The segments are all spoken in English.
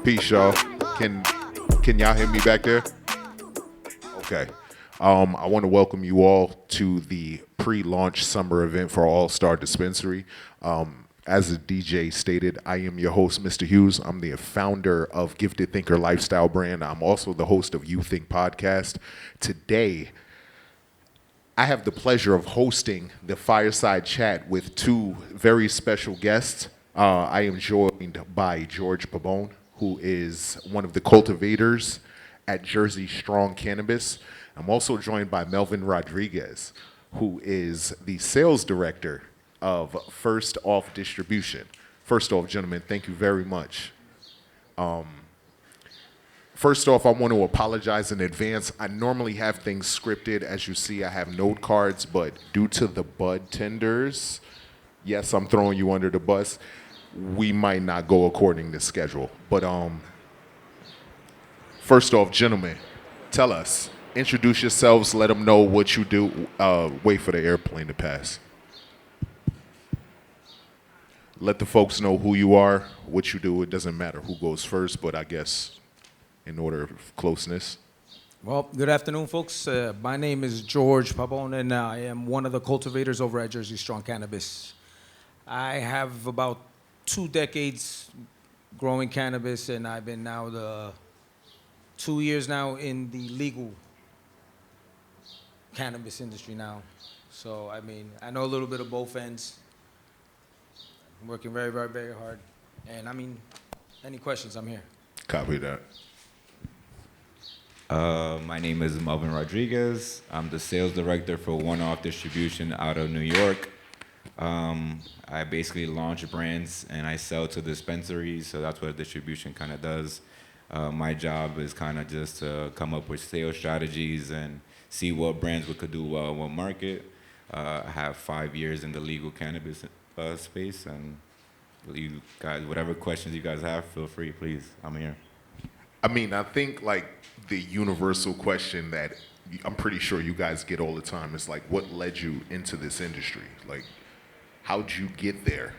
Peace, y'all. Can y'all hear me back there? Okay. I want to welcome you all to the pre-launch summer event for All Star Dispensary. As the DJ stated, I am your host, Mr. Hughes. I'm the founder of Gifted Thinker Lifestyle Brand. I'm also the host of You Think Podcast. Today, I have the pleasure of hosting the Fireside Chat with two very special guests. I am joined by George Pabon, who is one of the cultivators at Jersey Strong Cannabis. I'm also joined by Melvin Rodriguez, who is the sales director of First Off Distribution. First off, gentlemen, thank you very much. First off, I want to apologize in advance. I normally have things scripted. As you see, I have note cards, but due to the bud tenders, yes, I'm throwing you under the bus. We might not go according to schedule. But first off, gentlemen, tell us. Introduce yourselves. Let them know what you do. Wait for the airplane to pass. Let the folks know who you are, what you do. It doesn't matter who goes first, but I guess in order of closeness. Well, good afternoon, folks. My name is George Pabon, and I am one of the cultivators over at Jersey Strong Cannabis. I have about 2 decades growing cannabis, and I've been now 2 years now in the legal cannabis industry now. So, I mean, I know a little bit of both ends. I'm working very, very, very hard. And, I mean, any questions, I'm here. Copy that. My name is Marvin Rodriguez. I'm the sales director for One Off Distribution out of New York. I basically launch brands and I sell to dispensaries, so that's what distribution kind of does. My job is kind of just to come up with sales strategies and see what brands we could do well in what market. I have 5 years in the legal cannabis space, and you guys, whatever questions you guys have, feel free, please. I'm here. I mean, I think like the universal question that I'm pretty sure you guys get all the time is like, what led you into this industry? Like, how'd you get there?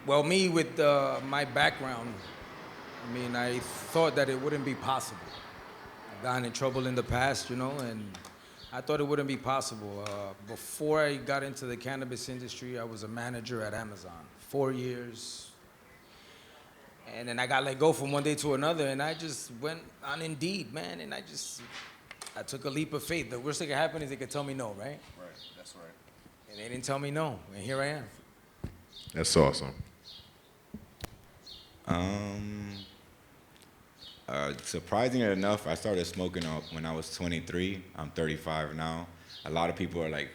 Well, me with my background, I mean, I thought that it wouldn't be possible. I've gotten in trouble in the past, you know, and I thought it wouldn't be possible. Before I got into the cannabis industry, I was a manager at Amazon, 4 years. And then I got let go from one day to another, and I just went on Indeed, man, and I took a leap of faith. The worst thing that could happen is they could tell me no, right? Right, that's right. And they didn't tell me no, and here I am. That's awesome. Surprisingly enough, I started smoking when I was 23. I'm 35 now. A lot of people are like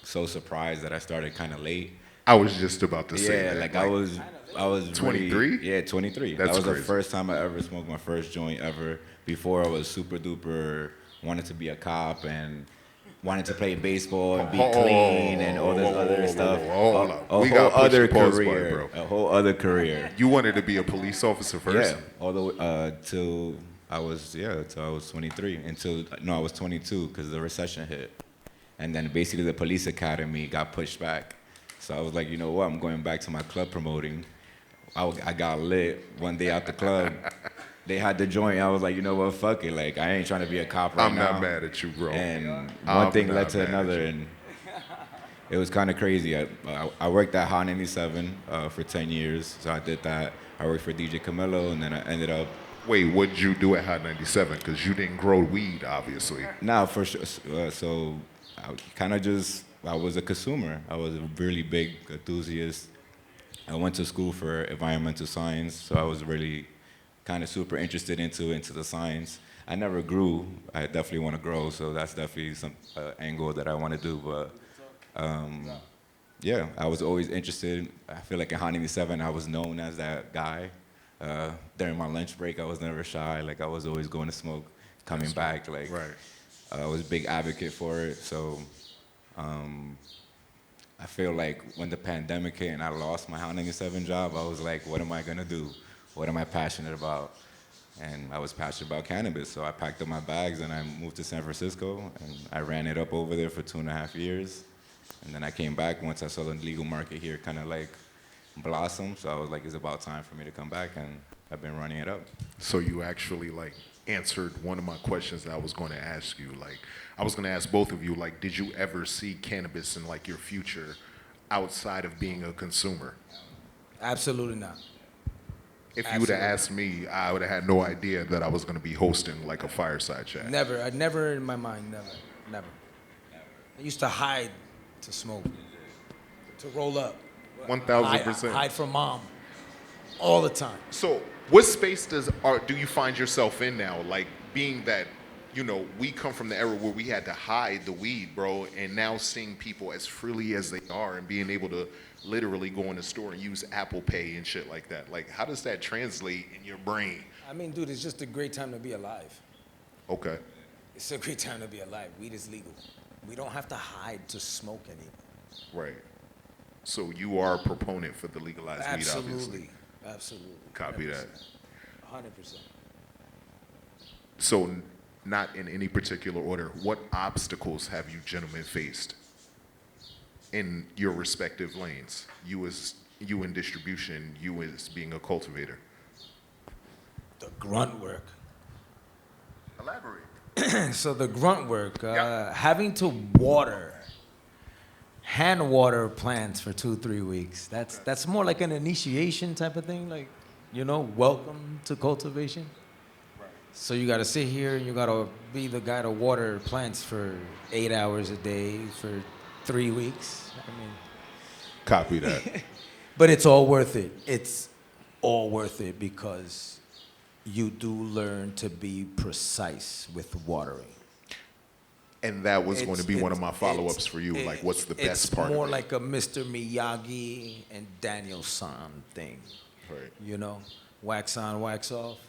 so surprised that I started kind of late. I was just about to say Yeah, that. like I was 23? Yeah, 23. That's that was crazy. the first time I ever smoked my first joint ever. Before I was super duper, wanted to be a cop and wanted to play baseball and be clean and all this other stuff. Hold on. A We whole gotta push other the pause career. button, bro. A whole other career. You wanted to be a police officer first? Yeah, all the way till I was 23. I was 22 because the recession hit, and then basically the police academy got pushed back. So I was like, you know what? I'm going back to my club promoting. I got lit one day out the club. They had the joint. I was like, you know what? Fuck it. Like I ain't trying to be a cop right now. I'm not mad at you, bro. And I'm one thing not led to mad at another, you. and it was kind of crazy. I worked at Hot 97 for 10 years, so I did that. I worked for DJ Camilo, and then I ended up. Wait, what did you do at Hot 97? Because you didn't grow weed, obviously. Nah, for sure. So I was a consumer. I was a really big enthusiast. I went to school for environmental science, so I was really kind of super interested into the science. I never grew. I definitely want to grow, so that's definitely some angle that I want to do. But yeah, I was always interested. I feel like in Hot 97, I was known as that guy. During my lunch break, I was never shy. Like I was always going to smoke, coming back. Like Right. I was a big advocate for it. So I feel like when the pandemic hit and I lost my Hot 97 job, I was like, what am I gonna do? What am I passionate about? And I was passionate about cannabis, so I packed up my bags and I moved to San Francisco, and I ran it up over there for 2.5 years. And then I came back once I saw the legal market here kind of like blossom. So I was like, it's about time for me to come back, and I've been running it up. So you actually like answered one of my questions that I was going to ask you. Like, I was going to ask both of you, like, did you ever see cannabis in like your future outside of being a consumer? Absolutely not. If you would have Absolutely. asked me, I would have had no idea that I was going to be hosting like a fireside chat. Never. I never in my mind. Never. I used to hide to smoke, to roll up. 1000%. Hide from mom all the time. So, what space do you find yourself in now? Like, being that, you know, we come from the era where we had to hide the weed, bro, and now seeing people as freely as they are and being able to literally go in the store and use Apple Pay and shit like that. Like, how does that translate in your brain? I mean, dude, it's just a great time to be alive. Okay. It's a great time to be alive. Weed is legal. We don't have to hide to smoke anymore. Right. So you are a proponent for the legalized weed, obviously. Absolutely. Copy that. 100%. So, not in any particular order, what obstacles have you gentlemen faced in your respective lanes? You in distribution, you as being a cultivator. The grunt work. Elaborate. So the grunt work, Yeah. having to hand water plants for 2-3 weeks. That's more like an initiation type of thing, like, you know, welcome to cultivation. So you gotta sit here and you gotta be the guy to water plants for 8 hours a day for 3 weeks. I mean, Copy that. but it's all worth it. It's all worth it because you do learn to be precise with watering. And that was going to be one of my It's- follow-ups for you. Like, what's the best part It's more of it? like a Mr. Miyagi and Daniel San thing. Right. You know, wax on, wax off.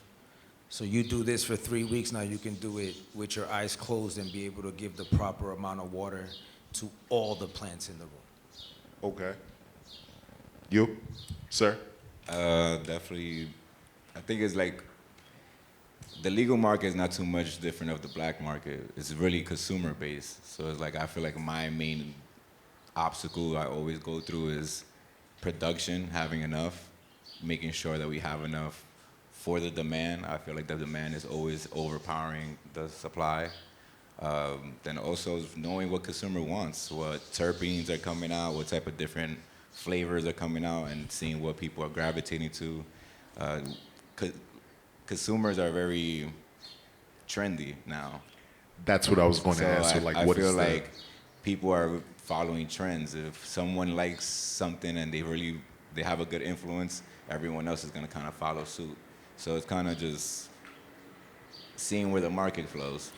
So you do this for 3 weeks, now you can do it with your eyes closed and be able to give the proper amount of water to all the plants in the room. Okay. You, sir? Definitely, I think it's like the legal market is not too much different of the black market. It's really consumer based. So it's like I feel like my main obstacle I always go through is production, having enough, making sure that we have enough for the demand. I feel like the demand is always overpowering the supply. Then also knowing what consumer wants, what terpenes are coming out, what type of different flavors are coming out, and seeing what people are gravitating to. Consumers are very trendy now. That's what I was going to ask. So, I, like, I what feel is the... like people are following trends. If someone likes something and they have a good influence, everyone else is gonna kind of follow suit. So it's kind of just seeing where the market flows.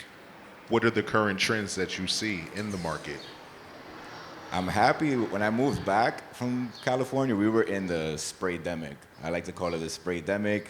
What are the current trends that you see in the market? I'm happy when I moved back from California, we were in the spray-demic. I like to call it the spray-demic.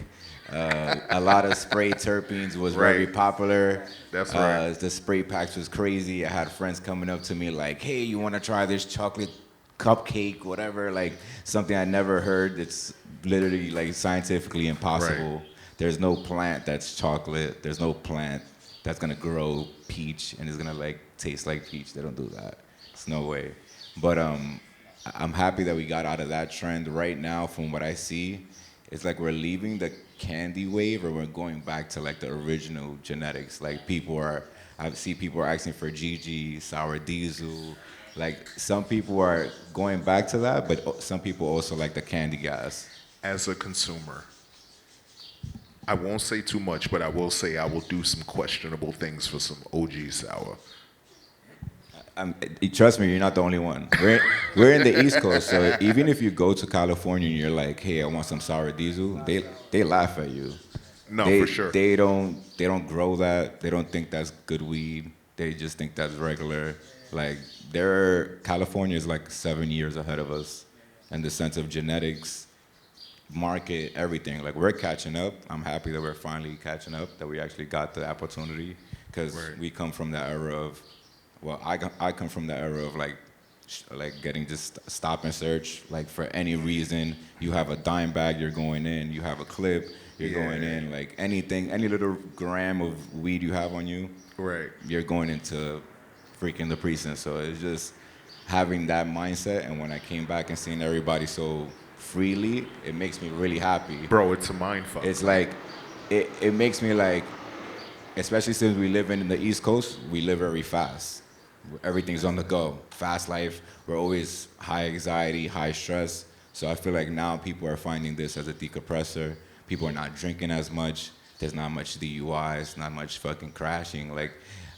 A lot of spray terpenes was very Right. popular. That's right. The spray packs was crazy. I had friends coming up to me like, hey, you want to try this chocolate cupcake, whatever, like something I never heard. It's literally like scientifically impossible. Right. There's no plant that's chocolate. There's no plant that's gonna grow peach and is gonna like taste like peach. They don't do that. It's no way. But I'm happy that we got out of that trend. Right now, from what I see, it's like we're leaving the candy wave, or we're going back to like the original genetics. Like I see people are asking for GG, sour diesel. Like some people are going back to that, but some people also like the candy gas. As a consumer, I won't say too much, but I will say I will do some questionable things for some OG sour. Trust me, you're not the only one. We're in the East Coast, so even if you go to California and you're like, "Hey, I want some sour diesel," they laugh at you. No, they, for sure. They don't grow that. They don't think that's good weed. They just think that's regular. Like California is like 7 years ahead of us, in the sense of genetics, market, everything. Like we're catching up. I'm happy that we're finally catching up. That we actually got the opportunity, because Right. we come from that era of. Well, I come from the era of like getting just stop and search. Like for any reason, you have a dime bag, you're going in. You have a clip, you're going in. Like anything, any little gram of weed you have on you, Right. you're going into freaking the precinct. So it's just having that mindset. And when I came back and seeing everybody so freely, it makes me really happy. Bro, it's a mind fuck. It's like, it makes me like, especially since we live in the East Coast, we live very fast. Everything's on the go. Fast life. We're always high anxiety, high stress. So I feel like now people are finding this as a decompressor. People are not drinking as much. There's not much DUIs, not much fucking crashing. Like,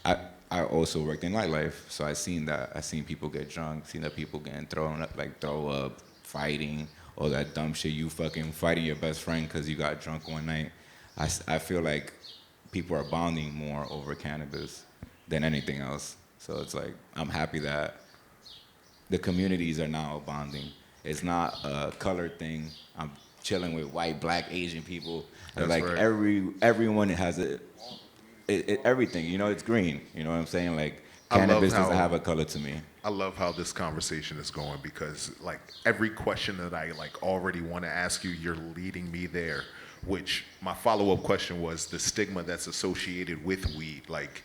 I also worked in nightlife, so I seen that. I seen people get drunk, seen that people getting thrown up, like throw up, fighting, all that dumb shit. You fucking fighting your best friend because you got drunk one night. I feel like people are bonding more over cannabis than anything else. So it's like, I'm happy that the communities are now bonding. It's not a colored thing. I'm chilling with white, black, Asian people. That's like right. everyone has everything. You know, it's green. You know what I'm saying? Like, I love cannabis how- doesn't have a color to me. I love how this conversation is going because like every question that I like already want to ask you, you're leading me there. Which my follow-up question was the stigma that's associated with weed. Like,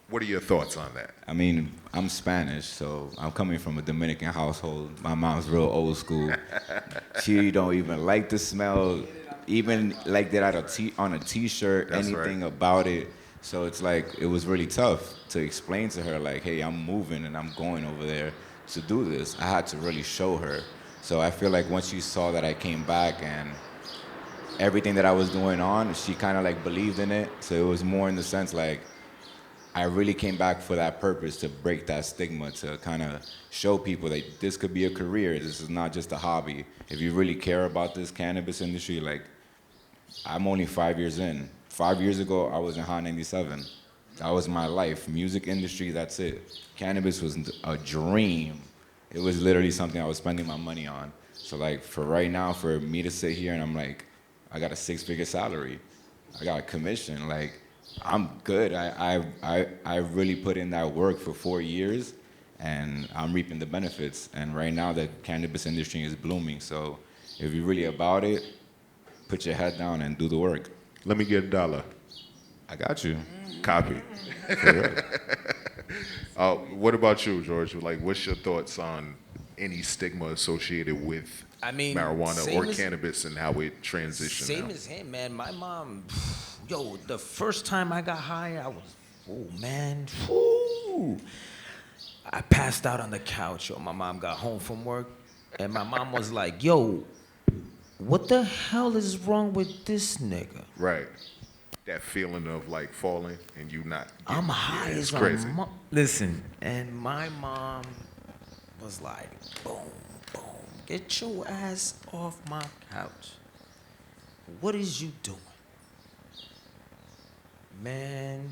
what are your thoughts on that? I mean, I'm Spanish, so I'm coming from a Dominican household. My mom's real old school. She don't even like the smell, even like that on a T-shirt, That's anything right. about it. So it's like, it was really tough to explain to her, like, hey, I'm moving and I'm going over there to do this. I had to really show her. So I feel like once she saw that I came back and everything that I was doing on, she kind of like believed in it. So it was more in the sense like, I really came back for that purpose, to break that stigma, to kind of show people that this could be a career. This is not just a hobby. If you really care about this cannabis industry, like, I'm only 5 years in. 5 years ago, I was in Hot 97. That was my life. Music industry, that's it. Cannabis was a dream. It was literally something I was spending my money on. So like, for right now, for me to sit here and I'm like, I got a 6-figure salary. I got a commission. Like, I'm good. I really put in that work for 4 years, and I'm reaping the benefits. And right now, the cannabis industry is blooming. So if you're really about it, put your head down and do the work. Let me get $1. I got you. Copy. For real. What about you, George? Like, what's your thoughts on any stigma associated with I mean, marijuana same or as- cannabis and how it transitions Same now? as him, man. My mom, yo, the first time I got high, I was, oh man, whoo. I passed out on the couch. Yo, my mom got home from work, and my mom was like, yo, what the hell is wrong with this nigga? Right. That feeling of like falling and you not. I'm yeah, high it's as crazy. Listen, and my mom was like, boom, boom, get your ass off my couch. What is you doing? Man,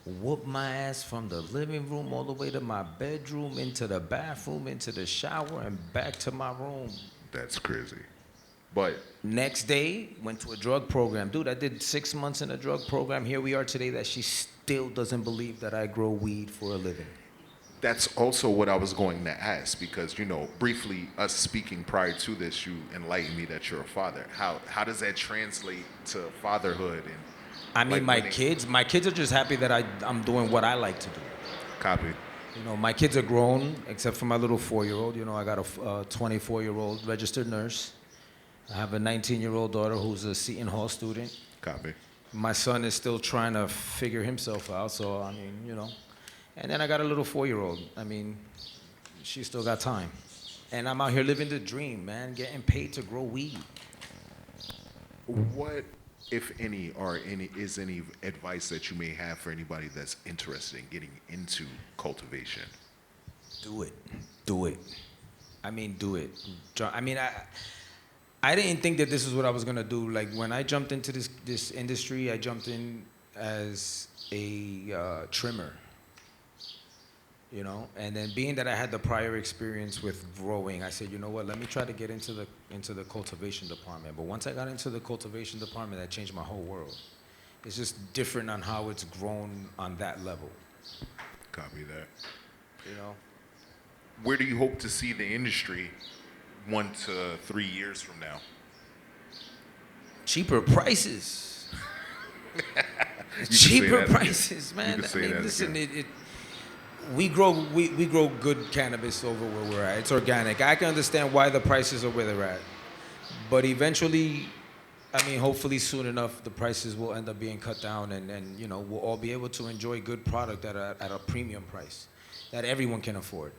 whoop my ass from the living room all the way to my bedroom, into the bathroom, into the shower, and back to my room. That's crazy. But Next day, went to a drug program. Dude, I did 6 months in a drug program. Here we are today that she still doesn't believe that I grow weed for a living. that's also what I was going to ask because, you know, briefly, us speaking prior to this, you enlightened me that you're a father. How does that translate to fatherhood? And I mean, like, my kids are just happy that I'm doing what I like to do. Copy. You know, my kids are grown, except for my little 4-year-old. You know, I got a 24-year-old registered nurse. I have a 19-year-old daughter who's a Seton Hall student. Copy. My son is still trying to figure himself out, so, I mean, you know. And then I got a little 4-year-old. I mean, she still got time. And I'm out here living the dream, man, getting paid to grow weed. What, if any, is any advice that you may have for anybody that's interested in getting into cultivation? Do it. Do it. I mean, do it. I mean, I didn't think that this is what I was gonna do. Like when I jumped into this industry, I jumped in as a trimmer, you know. And then being that I had the prior experience with growing, I said, you know what? Let me try to get into the cultivation department. But once I got into the cultivation department, that changed my whole world. It's just different on how it's grown on that level, Copy that. you know. Where do you hope to see the industry 1 to 3 years from now? Cheaper prices. You can say Cheaper that again. prices, man. You can say I mean, that listen, again. we grow good cannabis over where we're at. It's organic. I can understand why the prices are where they're at, but eventually, I mean, hopefully soon enough, the prices will end up being cut down, and you know, we'll all be able to enjoy good product at a premium price that everyone can afford.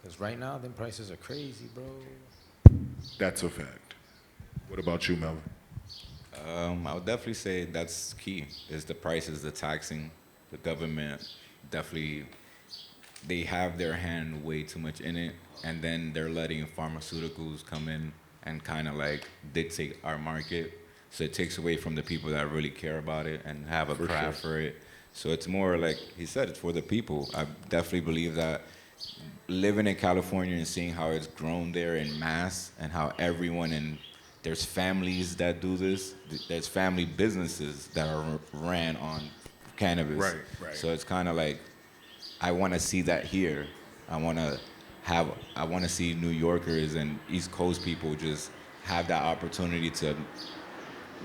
Because right now, them prices are crazy, bro. That's a fact. What about you, Melvin? I would definitely say that's key. Is the prices, the taxing, the government definitely they have their hand way too much in it, and then they're letting pharmaceuticals come in and kind of like dictate our market. So it takes away from the people that really care about it and have a For craft sure. for it. So it's more like he said, it's for the people. I definitely believe that living in California and seeing how it's grown there in mass and how everyone in there's families that do this. There's family businesses that are ran on cannabis. Right, right. So it's kind of like I want to see that here. I want to have. I want to see New Yorkers and East Coast people just have that opportunity to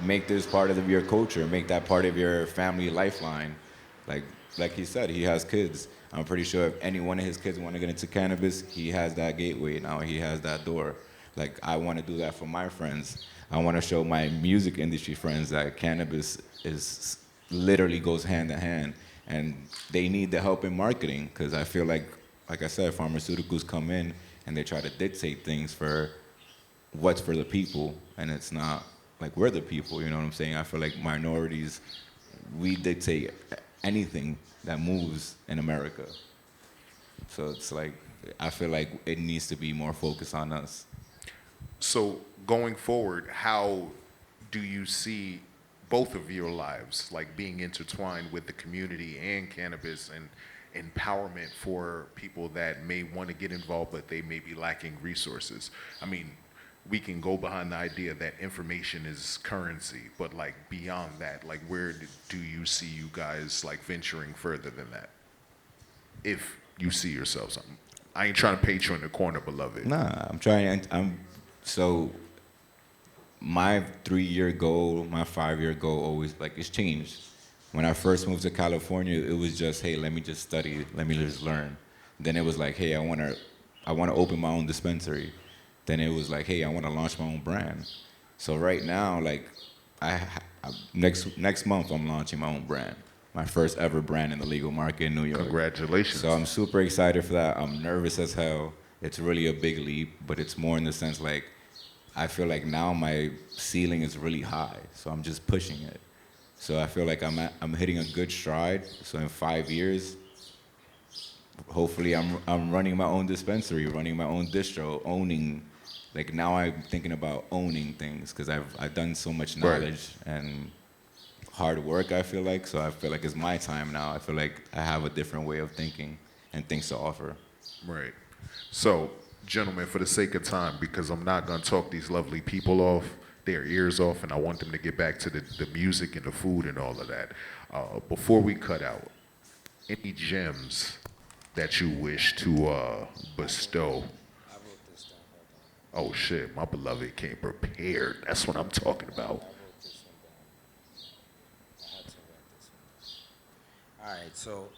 make this part of your culture, make that part of your family lifeline. Like like he said, he has kids. I'm pretty sure if any one of his kids want to get into cannabis, he has that gateway now. He has that door. Like I want to do that for my friends. I want to show my music industry friends that cannabis is literally goes hand in hand, and they need the help in marketing because I feel like I said, pharmaceuticals come in and they try to dictate things for what's for the people, and it's not like we're the people. You know what I'm saying? I feel like minorities, we dictate anything that moves in America. So it's like I feel like it needs to be more focused on us. So going forward, how do you see both of your lives like being intertwined with the community and cannabis and empowerment for people that may want to get involved but they may be lacking resources? I mean, we can go behind the idea that information is currency, but like beyond that, like do you see you guys like venturing further than that? If you see yourself something. I ain't trying to paint you in the corner, beloved. Nah, I'm trying. I'm so my 3 year goal, my 5 year goal always like it's changed. When I first moved to California, it was just, hey, let me just study, let me just learn. Then it was like, hey, I wanna open my own dispensary. Then it was like, hey, I wanna launch my own brand. So right now, like, next month I'm launching my own brand, my first ever brand in the legal market in New York. Congratulations. So I'm super excited for that. I'm nervous as hell. It's really a big leap, but it's more in the sense like I feel like now my ceiling is really high, so I'm just pushing it. So I feel like I'm hitting a good stride. So in 5 years, hopefully I'm running my own dispensary, running my own distro, owning. Like now I'm thinking about owning things because I've done so much Right. knowledge and hard work. I feel like so I feel like it's my time now. I feel like I have a different way of thinking and things to offer. Right. So, gentlemen, for the sake of time, because I'm not going to talk these lovely people off, their ears off, and I want them to get back to the music and the food and all of that. Before we cut out, any gems that you wish to bestow? Oh, shit, my beloved came prepared. That's what I'm talking about. All right, so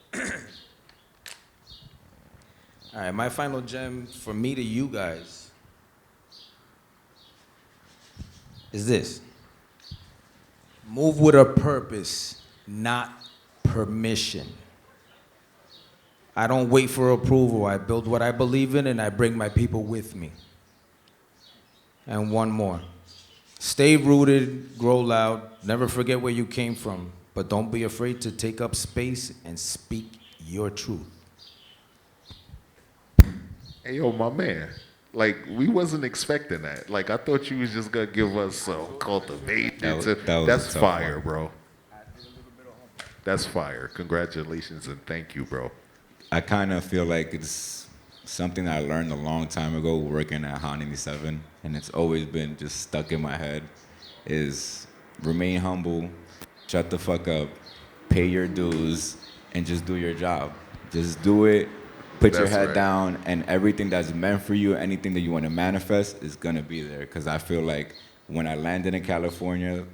all right, my final gem for me to you guys is this. Move with a purpose, not permission. I don't wait for approval. I build what I believe in and I bring my people with me. And one more. Stay rooted, grow loud, never forget where you came from, but don't be afraid to take up space and speak your truth. Hey, yo, my man. Like, we wasn't expecting that. Like, I thought you was just going to give us some cultivation. That was That's a tough fire, one. bro. That's fire. Congratulations and thank you, bro. I kind of feel like it's something I learned a long time ago working at Hot 97, and it's always been just stuck in my head, is remain humble, shut the fuck up, pay your dues, and just do your job. Just do it, put your That's head right. down, and everything that's meant for you, anything that you want to manifest is going to be there. Because I feel like when I landed in California,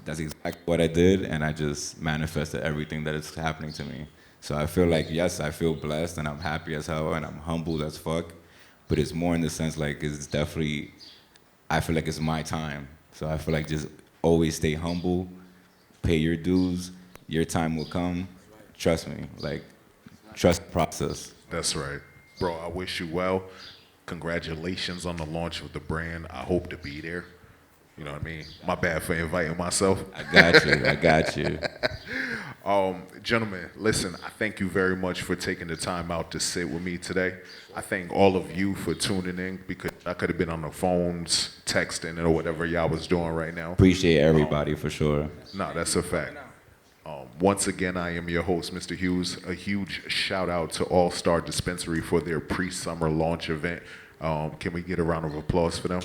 that's exactly what I did, and I just manifested everything that is happening to me. So I feel like, yes, I feel blessed and I'm happy as hell and I'm humbled as fuck. But it's more in the sense like it's definitely, I feel like it's my time. So I feel like just always stay humble, pay your dues, your time will come. Trust me, like, trust the process. That's right. Bro, I wish you well. Congratulations on the launch of the brand. I hope to be there. You know what I mean? My bad for inviting myself. I got you, I got you. Gentlemen, listen, I thank you very much for taking the time out to sit with me today. I thank all of you for tuning in because I could have been on the phones, texting, or whatever y'all was doing right now. Appreciate everybody for sure. No, that's a fact. Once again, I am your host, Mr. Hughes. A huge shout out to All Star Dispensary for their pre-summer launch event. Can we get a round of applause for them?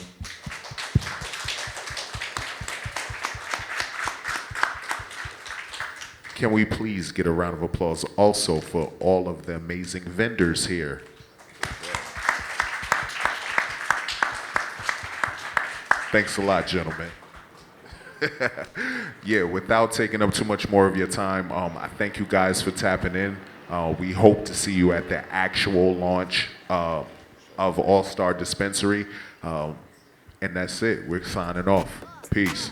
Can we please get a round of applause also for all of the amazing vendors here? Thanks a lot, gentlemen. Yeah, without taking up too much more of your time, I thank you guys for tapping in. We hope to see you at the actual launch of All Star Dispensary. And that's it. We're signing off. Peace.